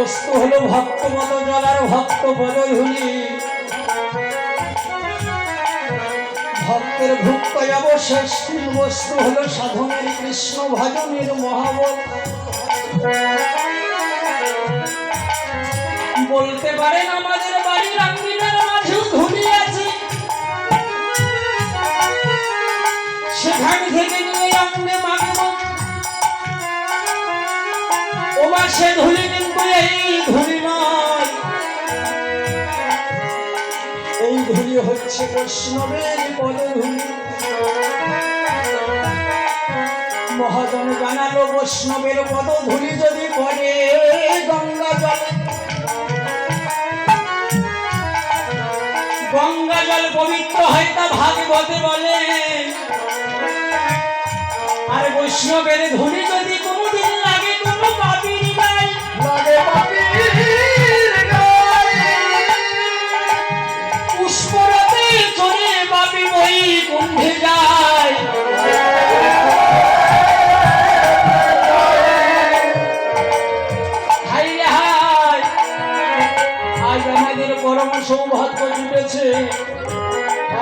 বস্তু হলো ভক্ত পদ জলার ভক্ত পদধূলি। ভক্তের ভুক্ত অবশেষ তিন বস্তু হলো সাধনের কৃষ্ণ ভজনের মহাবল। বলতে পারেন আমাদের বাড়ির আঙ্গিনার মাঝেও ধুলি আছে, সেখান থেকে নিয়ে অঙ্গে মাগব। ওমা সে ধুলি কিন্তু এই ধুলি নয়, এই ধুলি হচ্ছে বৈষ্ণবের পদধূলি। মহাজন জানালো বৈষ্ণবের পদধূলি যদি পড়ে গঙ্গা জল, গঙ্গা জল পবিত্র হয় তা ভাগবতে বলে। আর বৈষ্ণবের ধূলি যদি কোনোদিন লাগে কোনো পাপীর গায়ে, লাগে পাপীর গায়ে, পুষ্পরতে চলে পাপী বই কুম্ভে যায়। আজ আমাদের পরম সৌভাগ্য জুটেছে,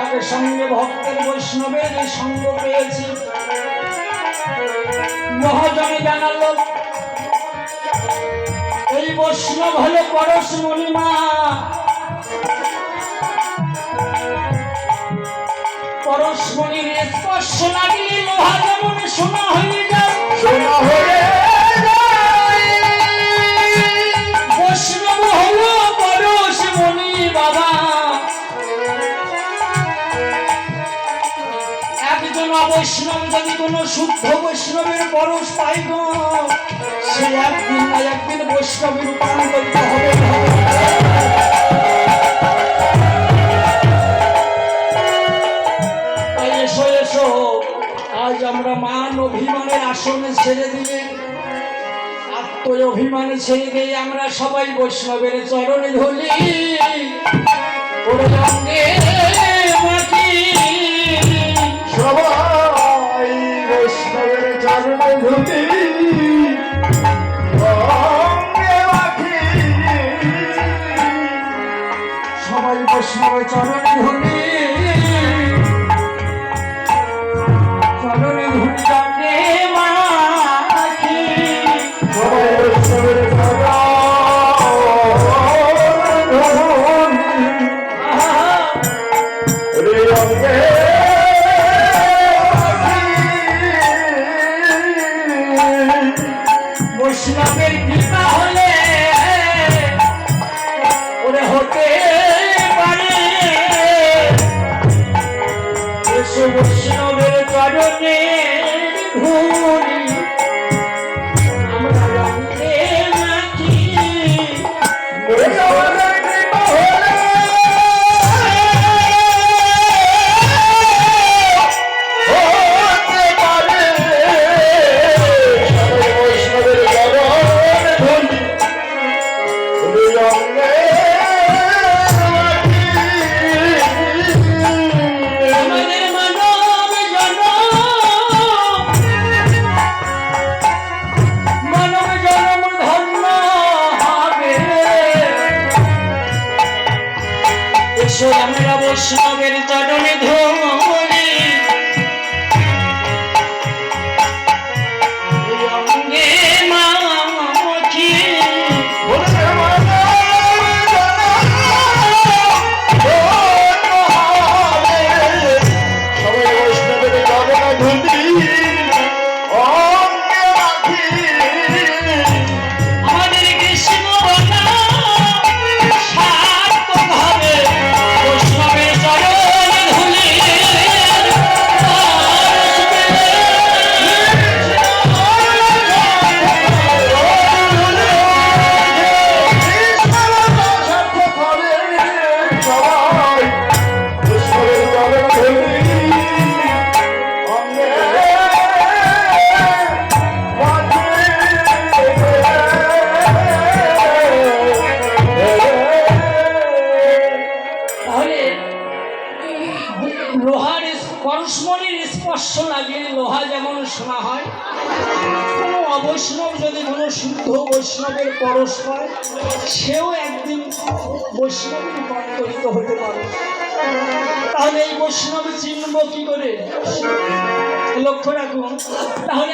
একসঙ্গে ভক্তের বৈষ্ণবের সঙ্গ পেয়েছি। মহাজনে জানালো এই বৈষ্ণব হলো পরশ মণিমা। পরশ মণির স্পর্শ লাগলে লোহা যেমন সোনা হয়ে যায়, সোনা হয়ে বৈষ্ণব হলো পরশ মণি বাবা। একজন অবৈষ্ণব যদি কোন শুদ্ধ বৈষ্ণবের পরশ পাই গো, সে একদিন না একদিন বৈষ্ণবের রূপান্তরিত হবে। তাই এসো এসো, আজ আমরা মান অভিমানের আসনে ছেড়ে দিয়ে, আত্ম অভিমান ছেড়ে দিয়ে আমরা সবাই বৈষ্ণবের চরণে ধরি। ওরে অঙ্গে মাটি সবাই বৈষ্ণবের চরণে ধরি, অঙ্গে মাটি সবাই বৈষ্ণবের চরণে ধরি, চরণে ধরি অঙ্গে মাটি সবাই বৈষ্ণবের বৈষ্ণবের কৃপা হলে ওরে হতে পারে। এসো বৈষ্ণবের চরণে ধুলি, আমরা রঙে মাটি। আমরা বৈষ্ণবের চরণে ধরি, অঙ্গে মাটি সবাই বৈষ্ণবের চরণে ধরি, অঙ্গে মাটি আমাদের কৃষ্ণ বলা সার্থক হবে। বৈষ্ণবের চরণে ধুলি লোহার পরশমণির স্পর্শ লাগলে লোহা যেমন শোনা হয়, কোনো অবৈষ্ণব যদি কোনো শুদ্ধ বৈষ্ণবের পরশ পায়, সেও একদিন বৈষ্ণবে রূপান্তরিত হতে পারে। তাহলে এই বৈষ্ণব চিনব কি করে? লক্ষ্য রাখুন। তাহলে